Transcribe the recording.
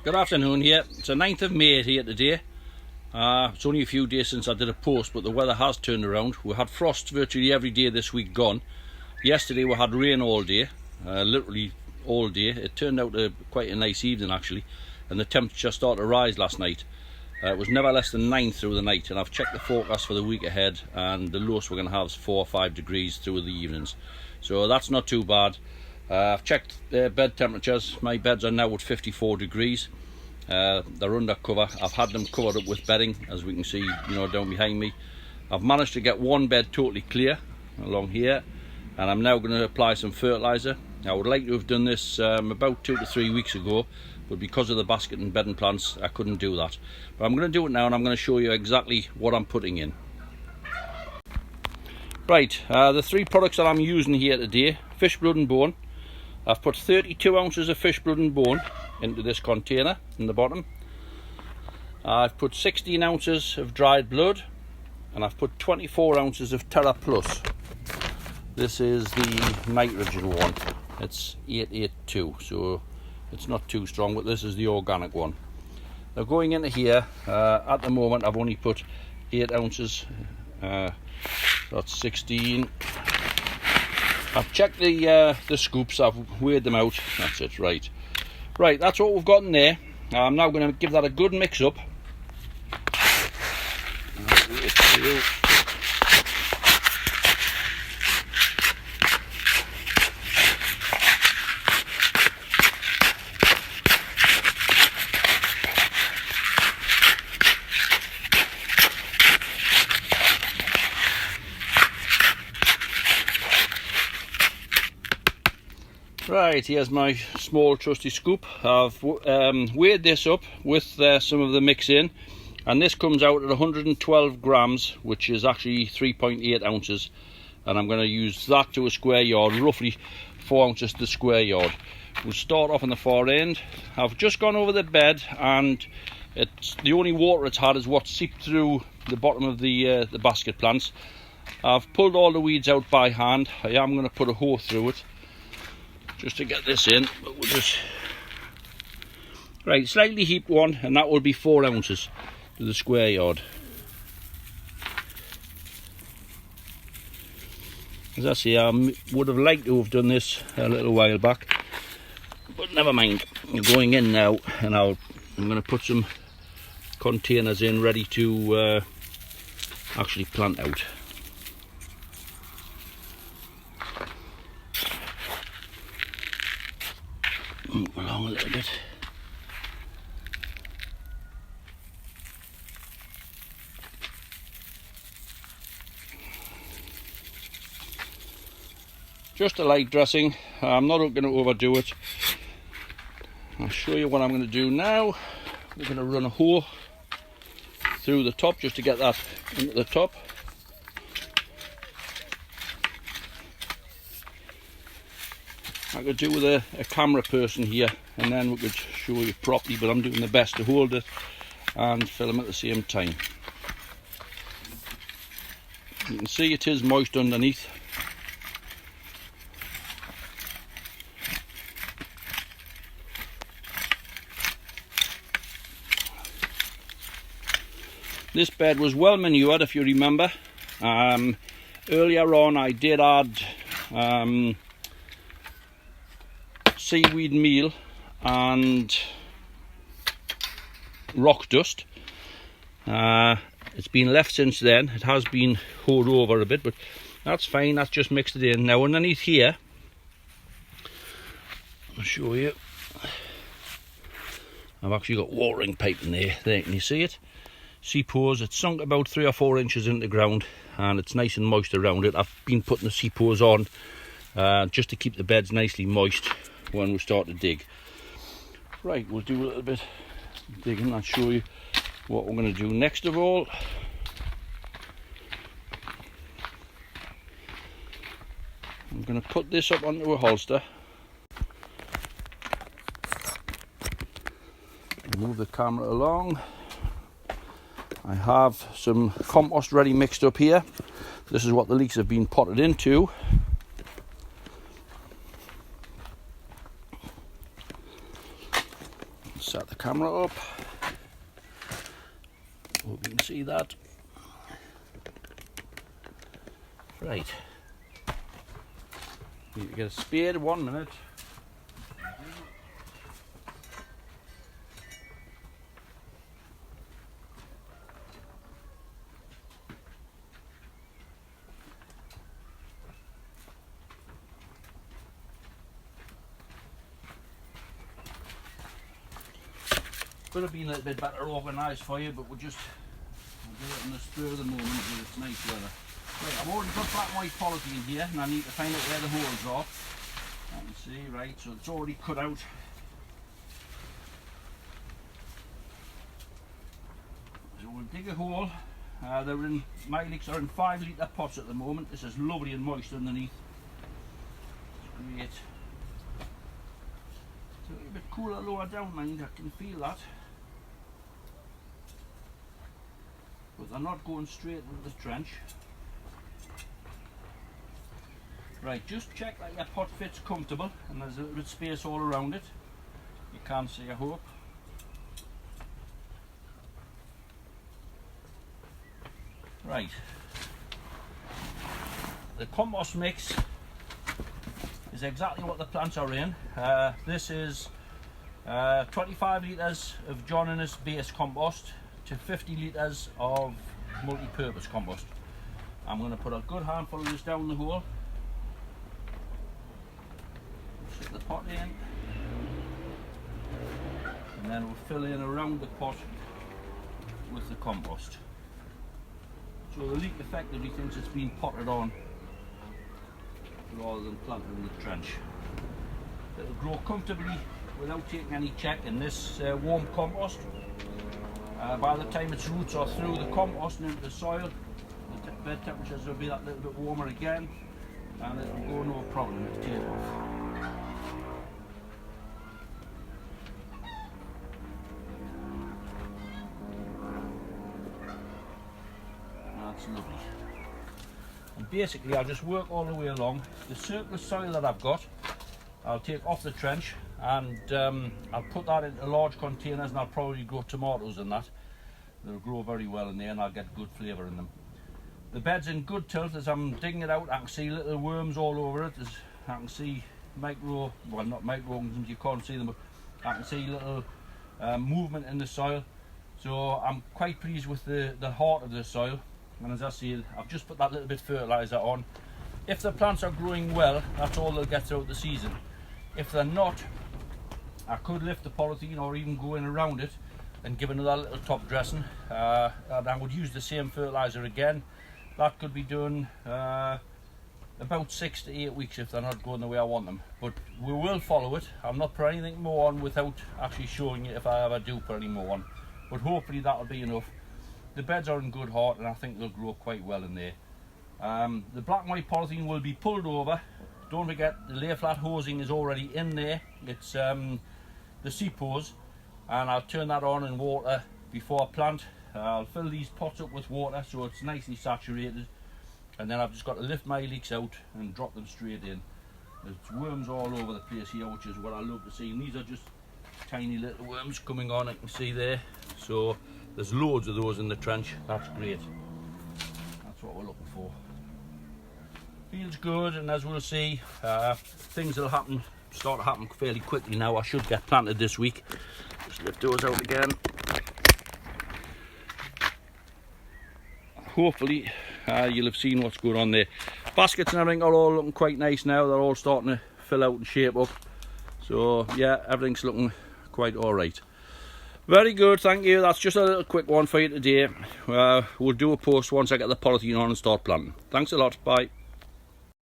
Good afternoon here. It's the 9th of May here today. It's only a few days since I did a post, but the weather has turned around. We had frost virtually every day this week gone. Yesterday we had rain all day, literally all day. It turned out quite a nice evening actually, and the temperature started to rise last night. It was never less than 9 through the night, and I've checked the forecast for the week ahead, and the lowest we're going to have is 4 or 5 degrees through the evenings. So that's not too bad. I've checked bed temperatures. My beds are now at 54 degrees. They're under cover. I've had them covered up with bedding, as we can see, down behind me. I've managed to get one bed totally clear along here, and I'm now going to apply some fertiliser. I would like to have done this about 2 to 3 weeks ago, but because of the basket and bedding plants I couldn't do that. But I'm going to do it now, and I'm going to show you exactly what I'm putting in. Right, the three products that I'm using here today: fish blood and bone. I've put 32 ounces of fish blood and bone into this container in the bottom. I've put 16 ounces of dried blood, and I've put 24 ounces of Terra Plus. This is the nitrogen one. It's 882, so it's not too strong, but this is the organic one. Now going into here, at the moment I've only put 8 ounces, that's 16. I've checked the scoops, I've weighed them out. That's it, right. Right, that's what we've got in there. I'm now going to give that a good mix up. Right, here's my small trusty scoop. I've weighed this up with some of the mix in, and this comes out at 112 grams, which is actually 3.8 ounces, and I'm going to use that to a square yard, roughly 4 ounces to the square yard. We'll start off on the far end. I've just gone over the bed, and it's the only water it's had is what seeped through the bottom of the basket plants. I've pulled all the weeds out by hand. I am going to put a hoe through it just to get this in, but we'll just... Right, slightly heaped one, and that will be 4 ounces to the square yard. As I say, I would have liked to have done this a little while back, but never mind. You're going in now, and I'm going to put some containers in ready to actually plant out. Move along a little bit. Just a light dressing. I'm not going to overdo it. I'll show you what I'm going to do now. We're going to run a hoe through the top just to get that into the top. I could do with a camera person here, and then we could show you properly, but I'm doing the best to hold it and film at the same time. You can see it is moist underneath. This bed was well manured, if you remember. Earlier on I did add seaweed meal and rock dust. It's been left since then. It has been hoed over a bit, but that's fine. That's just mixed it in. Now underneath here, I'll show you, I've actually got watering pipe in there. There, can you see it? Seep hose. It's sunk about 3 or 4 inches into the ground, and it's nice and moist around it. I've been putting the seep hose on just to keep the beds nicely moist when we start to dig. Right, we'll do a little bit digging and show you what we're going to do next of all. I'm going to put this up onto a holster. Move the camera along. I have some compost ready mixed up here. This is what the leeks have been potted into. Set the camera up. Hope you can see that. Right. Need to get a spade 1 minute. Could have been a little bit better organised for you, but we'll do it in the spur of the moment because it's nice weather. Right, I've already got black and white polythene here, and I need to find out where the holes are. You can see, right, so it's already cut out. So we'll dig a hole. My leeks are in 5 litre pots at the moment. This is lovely and moist underneath. It's great. It's a little bit cooler lower down, mind, I can feel that. But they're not going straight into the trench. Right, just check that your pot fits comfortable and there's a little bit of space all around it. You can see, I hope. Right. The compost mix is exactly what the plants are in. This is 25 litres of John Innes base compost to 50 litres of multi-purpose compost. I'm going to put a good handful of this down the hole. Stick the pot in, and then we'll fill in around the pot with the compost. So the leek effectively thinks it's been potted on rather than planted in the trench. It'll grow comfortably without taking any check in this warm compost. By the time its roots are through the compost and into the soil, the bed temperatures will be that little bit warmer again, and it will go no problem to take off. That's lovely. And basically I'll just work all the way along. The surplus soil that I've got, I'll take off the trench and I'll put that into large containers, and I'll probably grow tomatoes in that. They'll grow very well in there and I'll get good flavour in them. The bed's in good tilt. As I'm digging it out, I can see little worms all over it. I can see well, not micro-organisms, you can't see them, but I can see little movement in the soil. So I'm quite pleased with the heart of the soil. And as I said, I've just put that little bit of fertiliser on. If the plants are growing well, that's all they'll get throughout the season. If they're not, I could lift the polythene or even go in around it and give another little top dressing. And I would use the same fertiliser again. That could be done about 6 to 8 weeks if they're not going the way I want them. But we will follow it. I'll not put anything more on without actually showing you if I ever do put any more on. But hopefully that'll be enough. The beds are in good heart and I think they'll grow quite well in there. The black and white polythene will be pulled over. Don't forget the lay flat hosing is already in there. It's the seep hose, and I'll turn that on in water before I plant. I'll fill these pots up with water so it's nicely saturated, and then I've just got to lift my leeks out and drop them straight in. There's worms all over the place here, which is what I love to see, and these are just tiny little worms coming on, I can see there. So there's loads of those in the trench. That's great. That's what we're looking for. Feels good, and as we'll see, things will start to happen fairly quickly now. I should get planted this week. Just lift those out again. Hopefully you'll have seen what's going on there. Baskets and everything are all looking quite nice now. They're all starting to fill out and shape up. So yeah, everything's looking quite alright. Very good, thank you. That's just a little quick one for you today. We'll do a post once I get the polythene on and start planting. Thanks a lot, bye.